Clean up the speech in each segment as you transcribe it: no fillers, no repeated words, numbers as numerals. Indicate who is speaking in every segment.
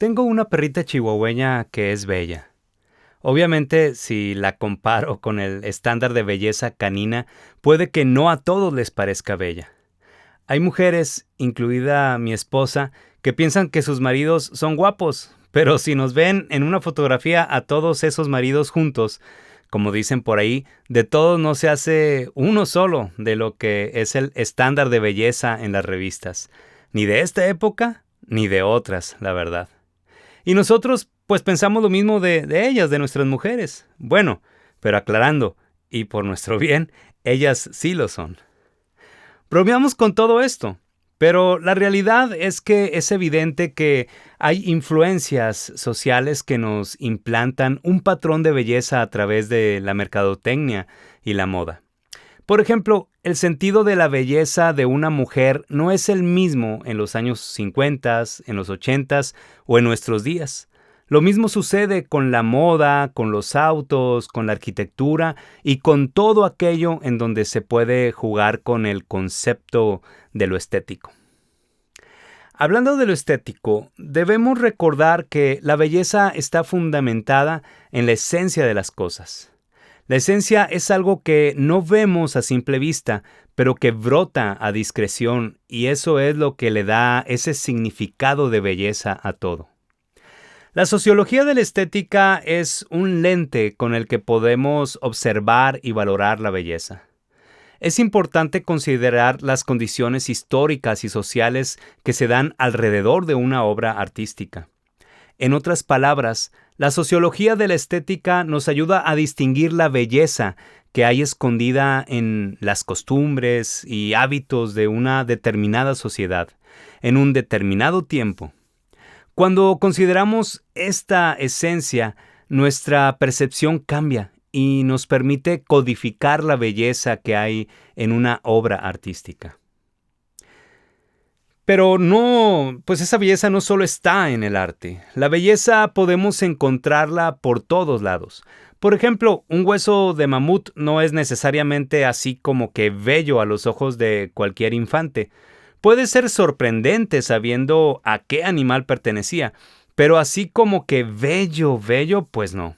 Speaker 1: Tengo una perrita chihuahueña que es bella. Obviamente, si la comparo con el estándar de belleza canina, puede que no a todos les parezca bella. Hay mujeres, incluida mi esposa, que piensan que sus maridos son guapos, pero si nos ven en una fotografía a todos esos maridos juntos, como dicen por ahí, de todos no se hace uno solo de lo que es el estándar de belleza en las revistas, ni de esta época, ni de otras, la verdad. Y nosotros, pues pensamos lo mismo de ellas, de nuestras mujeres. Bueno, pero aclarando, y por nuestro bien, ellas sí lo son. Bromeamos con todo esto, pero la realidad es que es evidente que hay influencias sociales que nos implantan un patrón de belleza a través de la mercadotecnia y la moda. Por ejemplo, el sentido de la belleza de una mujer no es el mismo en los años 50, en los 80 o en nuestros días. Lo mismo sucede con la moda, con los autos, con la arquitectura y con todo aquello en donde se puede jugar con el concepto de lo estético. Hablando de lo estético, debemos recordar que la belleza está fundamentada en la esencia de las cosas. La esencia es algo que no vemos a simple vista, pero que brota a discreción, y eso es lo que le da ese significado de belleza a todo. La sociología de la estética es un lente con el que podemos observar y valorar la belleza. Es importante considerar las condiciones históricas y sociales que se dan alrededor de una obra artística. En otras palabras, la sociología de la estética nos ayuda a distinguir la belleza que hay escondida en las costumbres y hábitos de una determinada sociedad, en un determinado tiempo. Cuando consideramos esta esencia, nuestra percepción cambia y nos permite codificar la belleza que hay en una obra artística. Pero no, pues esa belleza no solo está en el arte. La belleza podemos encontrarla por todos lados. Por ejemplo, un hueso de mamut no es necesariamente así como que bello a los ojos de cualquier infante. Puede ser sorprendente sabiendo a qué animal pertenecía, pero así como que bello, bello, pues no.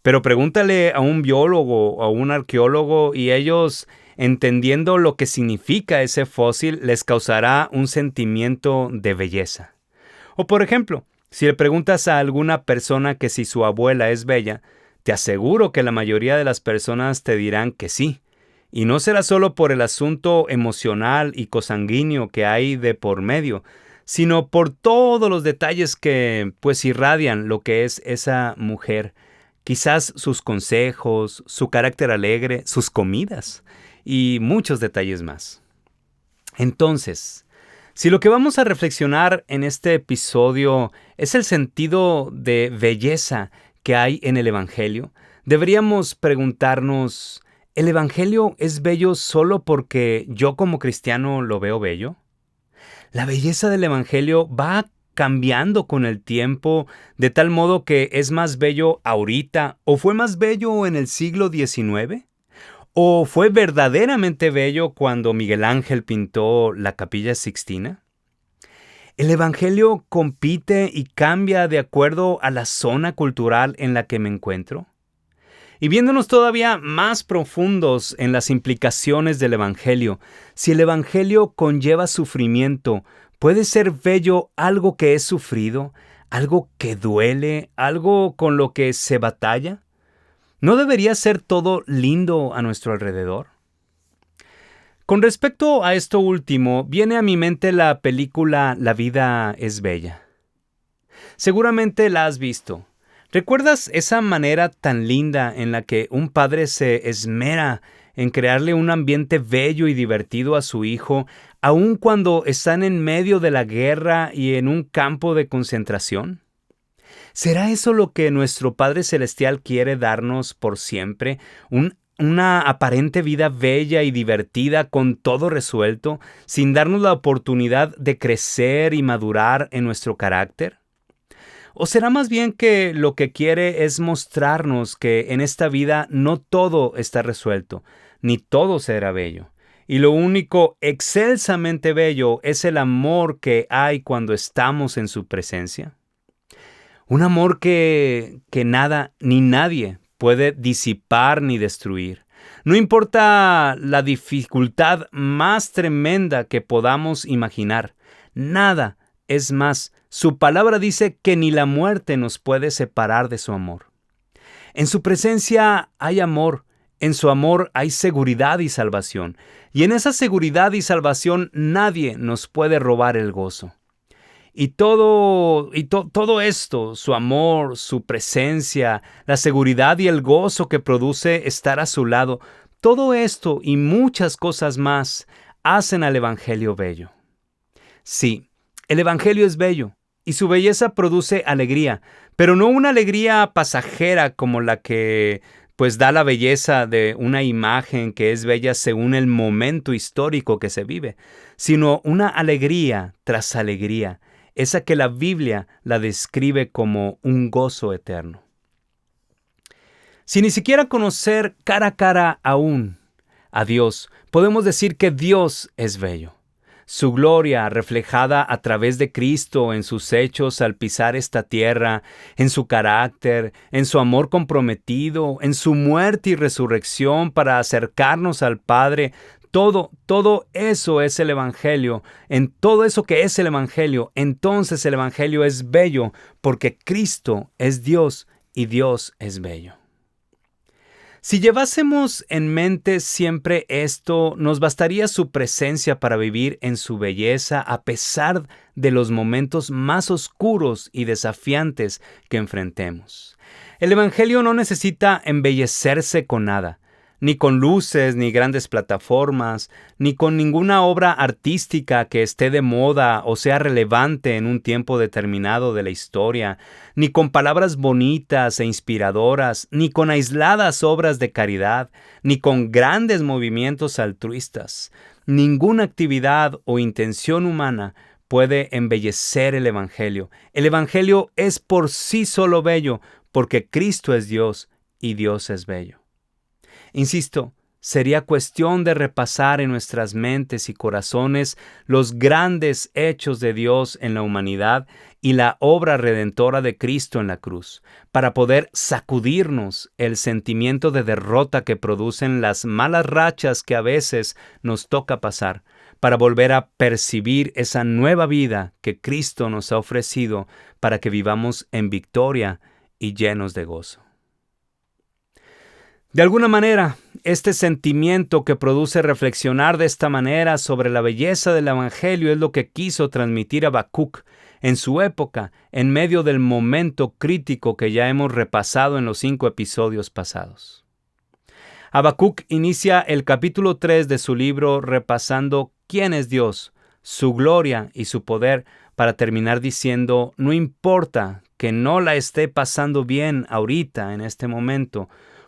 Speaker 1: Pero pregúntale a un biólogo o a un arqueólogo y ellos, entendiendo lo que significa ese fósil, les causará un sentimiento de belleza. O por ejemplo, si le preguntas a alguna persona que si su abuela es bella, te aseguro que la mayoría de las personas te dirán que sí. Y no será solo por el asunto emocional y cosanguíneo que hay de por medio, sino por todos los detalles que pues irradian lo que es esa mujer. Quizás sus consejos, su carácter alegre, sus comidas y muchos detalles más. Entonces, si lo que vamos a reflexionar en este episodio es el sentido de belleza que hay en el Evangelio, deberíamos preguntarnos, ¿el Evangelio es bello solo porque yo como cristiano lo veo bello? La belleza del Evangelio va cambiando con el tiempo de tal modo que es más bello ahorita o fue más bello en el siglo XIX o fue verdaderamente bello cuando Miguel Ángel pintó la Capilla Sixtina. El Evangelio compite y cambia de acuerdo a la zona cultural en la que me encuentro. Y viéndonos todavía más profundos en las implicaciones del Evangelio, si el Evangelio conlleva sufrimiento, ¿puede ser bello algo que es sufrido, algo que duele, algo con lo que se batalla? ¿No debería ser todo lindo a nuestro alrededor? Con respecto a esto último, viene a mi mente la película La vida es bella. Seguramente la has visto. ¿Recuerdas esa manera tan linda en la que un padre se esmera en crearle un ambiente bello y divertido a su hijo, aun cuando están en medio de la guerra y en un campo de concentración? ¿Será eso lo que nuestro Padre Celestial quiere darnos por siempre? Una aparente vida bella y divertida con todo resuelto, sin darnos la oportunidad de crecer y madurar en nuestro carácter? ¿O será más bien que lo que quiere es mostrarnos que en esta vida no todo está resuelto, ni todo será bello? Y lo único excelsamente bello es el amor que hay cuando estamos en su presencia. Un amor que nada ni nadie puede disipar ni destruir. No importa la dificultad más tremenda que podamos imaginar, nada es más. Su palabra dice que ni la muerte nos puede separar de su amor. En su presencia hay amor, en su amor hay seguridad y salvación, y en esa seguridad y salvación nadie nos puede robar el gozo. Y todo esto, su amor, su presencia, la seguridad y el gozo que produce estar a su lado, todo esto y muchas cosas más hacen al Evangelio bello. Sí, el Evangelio es bello y su belleza produce alegría, pero no una alegría pasajera como la que pues da la belleza de una imagen que es bella según el momento histórico que se vive, sino una alegría tras alegría, esa que la Biblia la describe como un gozo eterno. Sin ni siquiera conocer cara a cara aún a Dios, podemos decir que Dios es bello. Su gloria reflejada a través de Cristo en sus hechos al pisar esta tierra, en su carácter, en su amor comprometido, en su muerte y resurrección para acercarnos al Padre. Todo eso es el Evangelio. En todo eso que es el Evangelio, entonces el Evangelio es bello porque Cristo es Dios y Dios es bello. Si llevásemos en mente siempre esto, nos bastaría su presencia para vivir en su belleza a pesar de los momentos más oscuros y desafiantes que enfrentemos. El Evangelio no necesita embellecerse con nada, ni con luces, ni grandes plataformas, ni con ninguna obra artística que esté de moda o sea relevante en un tiempo determinado de la historia, ni con palabras bonitas e inspiradoras, ni con aisladas obras de caridad, ni con grandes movimientos altruistas. Ninguna actividad o intención humana puede embellecer el Evangelio. El Evangelio es por sí solo bello, porque Cristo es Dios y Dios es bello. Insisto, sería cuestión de repasar en nuestras mentes y corazones los grandes hechos de Dios en la humanidad y la obra redentora de Cristo en la cruz, para poder sacudirnos el sentimiento de derrota que producen las malas rachas que a veces nos toca pasar, para volver a percibir esa nueva vida que Cristo nos ha ofrecido para que vivamos en victoria y llenos de gozo. De alguna manera, este sentimiento que produce reflexionar de esta manera sobre la belleza del Evangelio es lo que quiso transmitir Habacuc en su época, en medio del momento crítico que ya hemos repasado en los 5 episodios pasados. Habacuc inicia el capítulo 3 de su libro repasando quién es Dios, su gloria y su poder, para terminar diciendo, no importa que no la esté pasando bien ahorita, en este momento,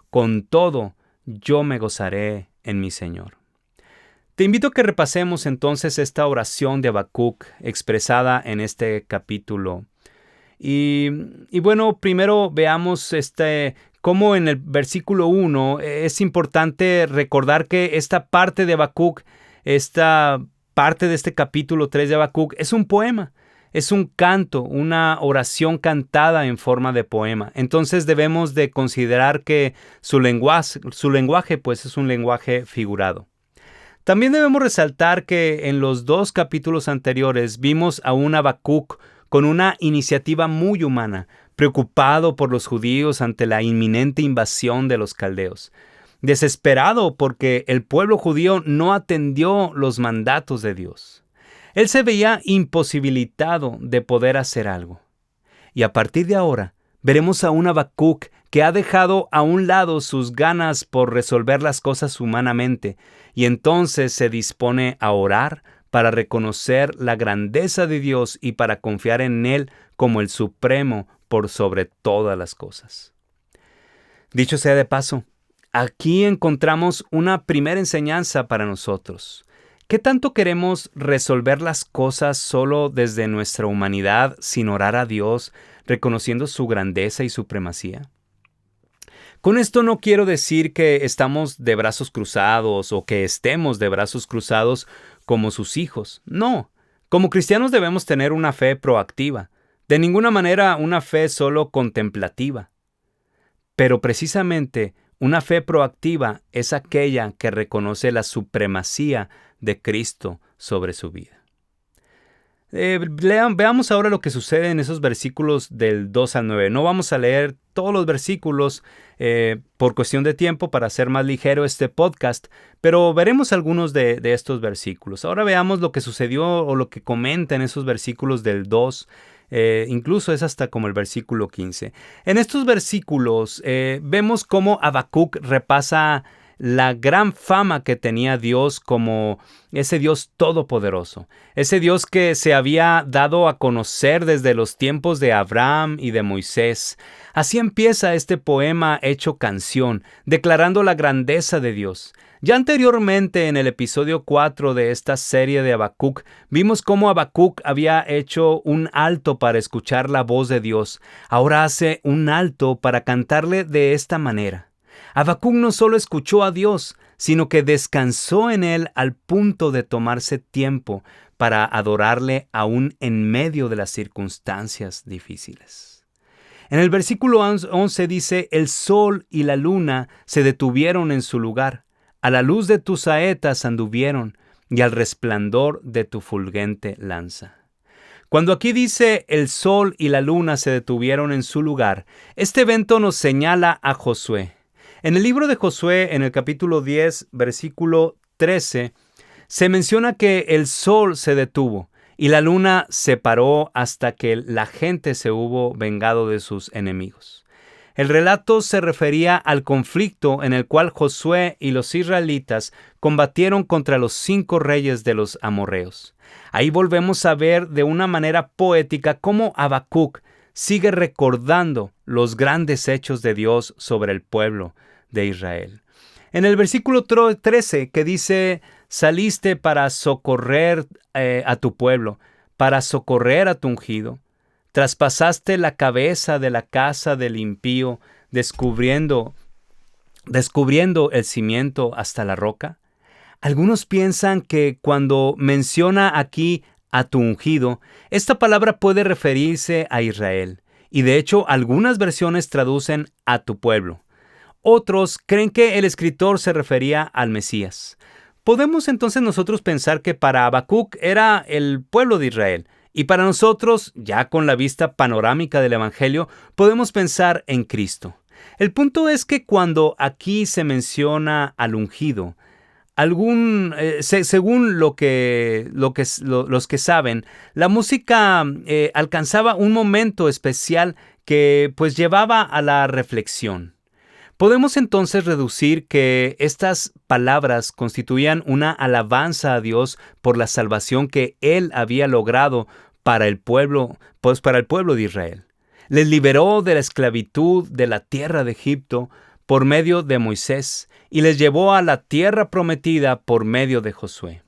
Speaker 1: con todo, yo me gozaré en mi Señor. Te invito a que repasemos entonces esta oración de Habacuc expresada en este capítulo. Y bueno, primero veamos cómo en el versículo 1 es importante recordar que esta parte de Habacuc, esta parte de este capítulo 3 de Habacuc, es un poema. Es un canto, una oración cantada en forma de poema. Entonces debemos de considerar que su lenguaje pues es un lenguaje figurado. También debemos resaltar que en los 2 capítulos anteriores vimos a un Habacuc con una iniciativa muy humana, preocupado por los judíos ante la inminente invasión de los caldeos. Desesperado porque el pueblo judío no atendió los mandatos de Dios. Él se veía imposibilitado de poder hacer algo. Y a partir de ahora, veremos a un Habacuc que ha dejado a un lado sus ganas por resolver las cosas humanamente, y entonces se dispone a orar para reconocer la grandeza de Dios y para confiar en Él como el supremo por sobre todas las cosas. Dicho sea de paso, aquí encontramos una primera enseñanza para nosotros. ¿Qué tanto queremos resolver las cosas solo desde nuestra humanidad sin orar a Dios, reconociendo su grandeza y supremacía? Con esto no quiero decir que estamos de brazos cruzados o que estemos de brazos cruzados como sus hijos. No, como cristianos debemos tener una fe proactiva. De ninguna manera una fe solo contemplativa, pero precisamente una fe proactiva es aquella que reconoce la supremacía de Cristo sobre su vida. Veamos ahora lo que sucede en esos versículos del 2 al 9. No vamos a leer todos los versículos por cuestión de tiempo para hacer más ligero este podcast, pero veremos algunos de estos versículos. Ahora veamos lo que sucedió o lo que comenta en esos versículos del 2. Incluso es hasta como el versículo 15. En estos versículos vemos cómo Habacuc repasa la gran fama que tenía Dios como ese Dios todopoderoso, ese Dios que se había dado a conocer desde los tiempos de Abraham y de Moisés. Así empieza este poema hecho canción, declarando la grandeza de Dios. Ya anteriormente, en el episodio 4 de esta serie de Habacuc, vimos cómo Habacuc había hecho un alto para escuchar la voz de Dios. Ahora hace un alto para cantarle de esta manera. Habacuc no solo escuchó a Dios, sino que descansó en Él al punto de tomarse tiempo para adorarle aún en medio de las circunstancias difíciles. En el versículo 11 dice, el sol y la luna se detuvieron en su lugar, a la luz de tus saetas anduvieron y al resplandor de tu fulgente lanza. Cuando aquí dice el sol y la luna se detuvieron en su lugar, este evento nos señala a Josué. En el libro de Josué, en el capítulo 10, versículo 13, se menciona que el sol se detuvo y la luna se paró hasta que la gente se hubo vengado de sus enemigos. El relato se refería al conflicto en el cual Josué y los israelitas combatieron contra los 5 reyes de los amorreos. Ahí volvemos a ver de una manera poética cómo Habacuc sigue recordando los grandes hechos de Dios sobre el pueblo de Israel. En el versículo 13 que dice, saliste para socorrer a tu pueblo, para socorrer a tu ungido, traspasaste la cabeza de la casa del impío, descubriendo el cimiento hasta la roca. Algunos piensan que cuando menciona aquí a tu ungido, esta palabra puede referirse a Israel, y de hecho algunas versiones traducen a tu pueblo. Otros creen que el escritor se refería al Mesías. Podemos entonces nosotros pensar que para Habacuc era el pueblo de Israel, y para nosotros, ya con la vista panorámica del Evangelio, podemos pensar en Cristo. El punto es que cuando aquí se menciona al ungido, según los que saben, la música alcanzaba un momento especial que pues llevaba a la reflexión. Podemos entonces reducir que estas palabras constituían una alabanza a Dios por la salvación que Él había logrado para el pueblo de Israel. Les liberó de la esclavitud de la tierra de Egipto por medio de Moisés y les llevó a la tierra prometida por medio de Josué.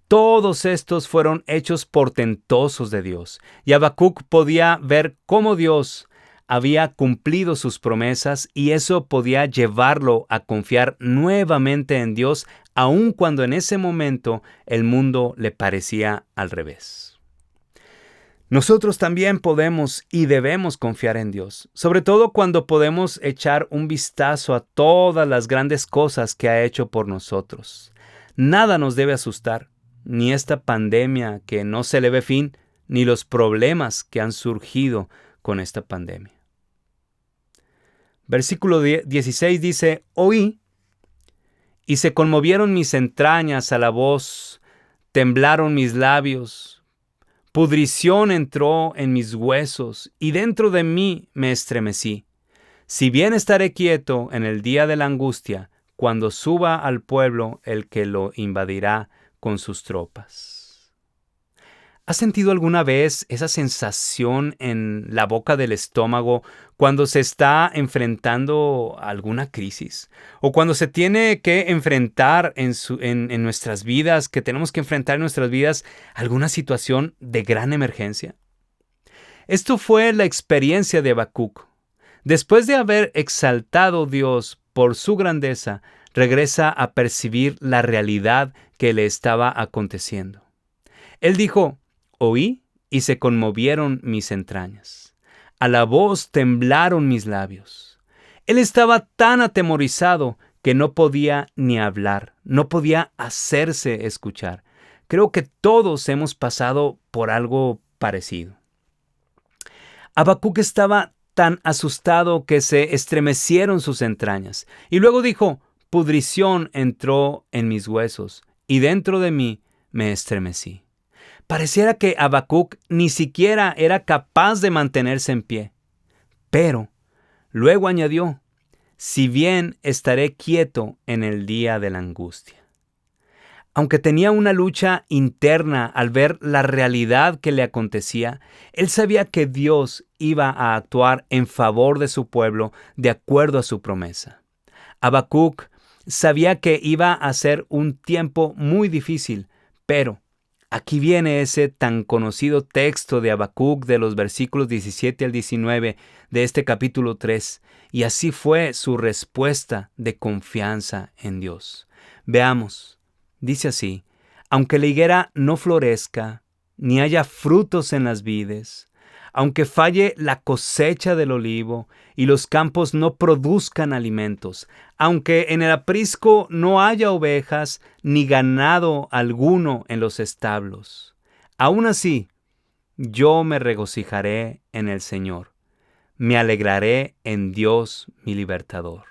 Speaker 1: Todos estos fueron hechos portentosos de Dios, y Habacuc podía ver cómo Dios había cumplido sus promesas y eso podía llevarlo a confiar nuevamente en Dios, aun cuando en ese momento el mundo le parecía al revés. Nosotros también podemos y debemos confiar en Dios, sobre todo cuando podemos echar un vistazo a todas las grandes cosas que ha hecho por nosotros. Nada nos debe asustar, ni esta pandemia que no se le ve fin, ni los problemas que han surgido con esta pandemia. Versículo 16 dice, oí, y se conmovieron mis entrañas a la voz, temblaron mis labios, pudrición entró en mis huesos, y dentro de mí me estremecí. Si bien estaré quieto en el día de la angustia, cuando suba al pueblo el que lo invadirá con sus tropas. ¿Has sentido alguna vez esa sensación en la boca del estómago cuando se está enfrentando a alguna crisis? O cuando se tiene que enfrentar en nuestras vidas, que tenemos que enfrentar en nuestras vidas alguna situación de gran emergencia. Esto fue la experiencia de Habacuc. Después de haber exaltado a Dios por su grandeza, regresa a percibir la realidad que le estaba aconteciendo. Él dijo, oí y se conmovieron mis entrañas. A la voz temblaron mis labios. Él estaba tan atemorizado que no podía ni hablar, no podía hacerse escuchar. Creo que todos hemos pasado por algo parecido. Habacuc estaba tan asustado que se estremecieron sus entrañas. Y luego dijo: pudrición entró en mis huesos, y dentro de mí me estremecí. Pareciera que Habacuc ni siquiera era capaz de mantenerse en pie. Pero luego añadió: si bien estaré quieto en el día de la angustia. Aunque tenía una lucha interna al ver la realidad que le acontecía, él sabía que Dios iba a actuar en favor de su pueblo de acuerdo a su promesa. Habacuc sabía que iba a ser un tiempo muy difícil, pero aquí viene ese tan conocido texto de Habacuc de los versículos 17 al 19 de este capítulo 3, y así fue su respuesta de confianza en Dios. Veamos. Dice así: aunque la higuera no florezca, ni haya frutos en las vides, aunque falle la cosecha del olivo y los campos no produzcan alimentos, aunque en el aprisco no haya ovejas ni ganado alguno en los establos, aún así yo me regocijaré en el Señor, me alegraré en Dios mi libertador.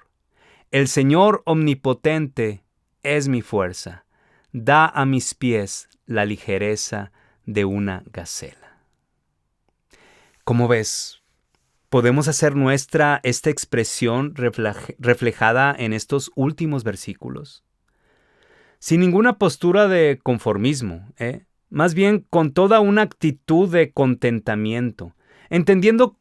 Speaker 1: El Señor omnipotente es mi fuerza. Da a mis pies la ligereza de una gacela. ¿Cómo ves? ¿Podemos hacer nuestra esta expresión reflejada en estos últimos versículos? Sin ninguna postura de conformismo, más bien con toda una actitud de contentamiento, entendiendo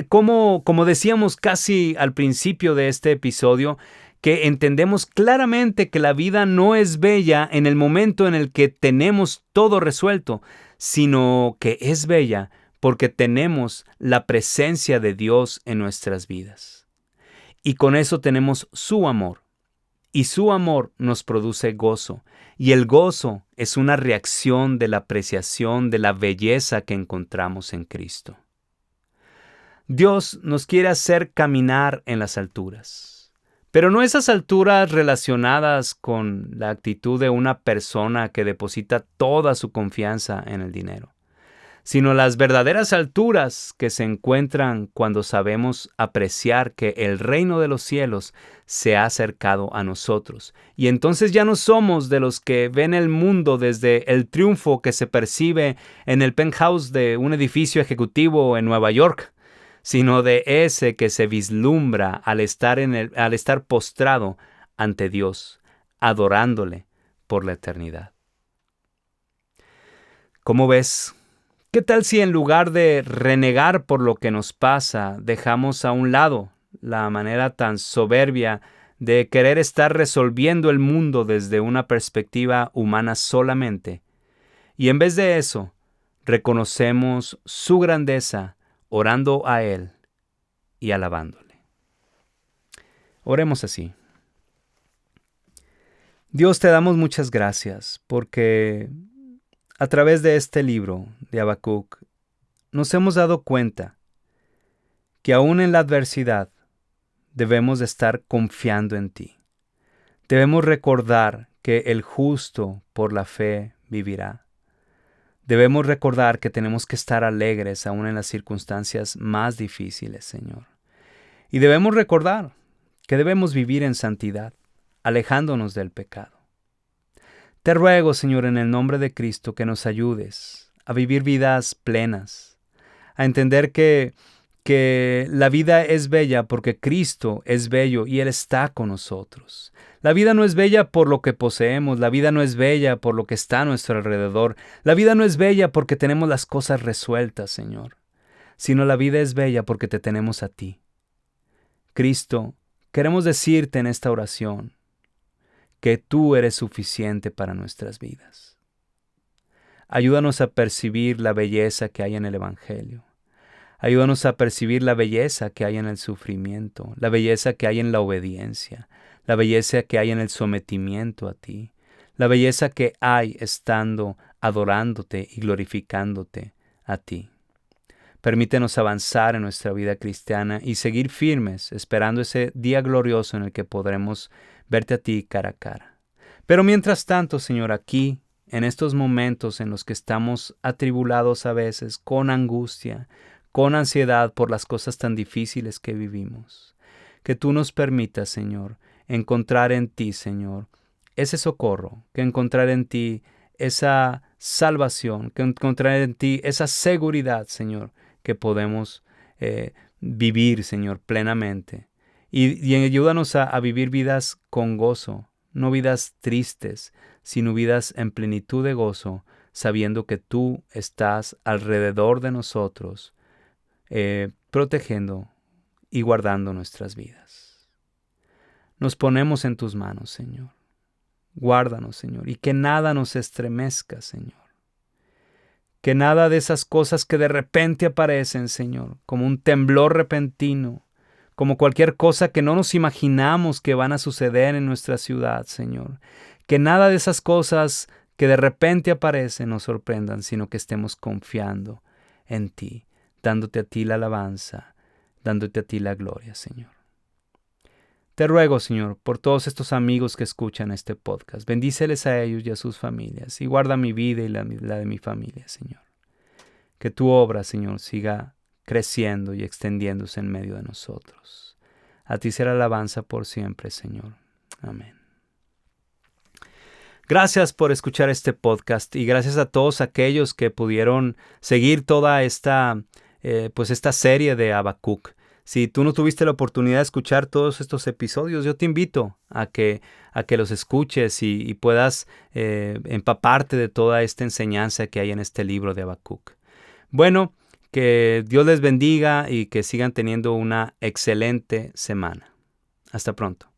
Speaker 1: como decíamos casi al principio de este episodio, que entendemos claramente que la vida no es bella en el momento en el que tenemos todo resuelto, sino que es bella porque tenemos la presencia de Dios en nuestras vidas. Y con eso tenemos su amor. Y su amor nos produce gozo. Y el gozo es una reacción de la apreciación de la belleza que encontramos en Cristo. Dios nos quiere hacer caminar en las alturas. Pero no esas alturas relacionadas con la actitud de una persona que deposita toda su confianza en el dinero, sino las verdaderas alturas que se encuentran cuando sabemos apreciar que el reino de los cielos se ha acercado a nosotros. Y entonces ya no somos de los que ven el mundo desde el triunfo que se percibe en el penthouse de un edificio ejecutivo en Nueva York, sino de ese que se vislumbra al estar postrado ante Dios, adorándole por la eternidad. ¿Cómo ves? ¿Qué tal si en lugar de renegar por lo que nos pasa, dejamos a un lado la manera tan soberbia de querer estar resolviendo el mundo desde una perspectiva humana solamente, y en vez de eso, reconocemos su grandeza orando a Él y alabándole? Oremos así. Dios, te damos muchas gracias porque a través de este libro de Habacuc nos hemos dado cuenta que aún en la adversidad debemos de estar confiando en ti. Debemos recordar que el justo por la fe vivirá. Debemos recordar que tenemos que estar alegres aún en las circunstancias más difíciles, Señor. Y debemos recordar que debemos vivir en santidad, alejándonos del pecado. Te ruego, Señor, en el nombre de Cristo, que nos ayudes a vivir vidas plenas, a entender que la vida es bella porque Cristo es bello y Él está con nosotros. La vida no es bella por lo que poseemos, la vida no es bella por lo que está a nuestro alrededor, la vida no es bella porque tenemos las cosas resueltas, Señor, sino la vida es bella porque te tenemos a ti. Cristo, queremos decirte en esta oración que tú eres suficiente para nuestras vidas. Ayúdanos a percibir la belleza que hay en el Evangelio. Ayúdanos a percibir la belleza que hay en el sufrimiento, la belleza que hay en la obediencia, la belleza que hay en el sometimiento a ti, la belleza que hay estando adorándote y glorificándote a ti. Permítenos avanzar en nuestra vida cristiana y seguir firmes, esperando ese día glorioso en el que podremos verte a ti cara a cara. Pero mientras tanto, Señor, aquí, en estos momentos en los que estamos atribulados a veces, con angustia, con ansiedad por las cosas tan difíciles que vivimos, que tú nos permitas, Señor, encontrar en ti, Señor, ese socorro, que encontrar en ti esa salvación, que encontrar en ti esa seguridad, Señor, que podemos vivir, Señor, plenamente. Y ayúdanos a vivir vidas con gozo, no vidas tristes, sino vidas en plenitud de gozo, sabiendo que tú estás alrededor de nosotros, protegiendo y guardando nuestras vidas. Nos ponemos en tus manos, Señor. Guárdanos, Señor, y que nada nos estremezca, Señor. Que nada de esas cosas que de repente aparecen, Señor, como un temblor repentino, como cualquier cosa que no nos imaginamos que van a suceder en nuestra ciudad, Señor. Que nada de esas cosas que de repente aparecen nos sorprendan, sino que estemos confiando en ti, dándote a ti la alabanza, dándote a ti la gloria, Señor. Te ruego, Señor, por todos estos amigos que escuchan este podcast. Bendíceles a ellos y a sus familias y guarda mi vida y la de mi familia, Señor. Que tu obra, Señor, siga creciendo y extendiéndose en medio de nosotros. A ti será alabanza por siempre, Señor. Amén. Gracias por escuchar este podcast y gracias a todos aquellos que pudieron seguir toda esta serie de Habacuc. Si tú no tuviste la oportunidad de escuchar todos estos episodios, yo te invito a que los escuches y puedas empaparte de toda esta enseñanza que hay en este libro de Habacuc. Bueno, que Dios les bendiga y que sigan teniendo una excelente semana. Hasta pronto.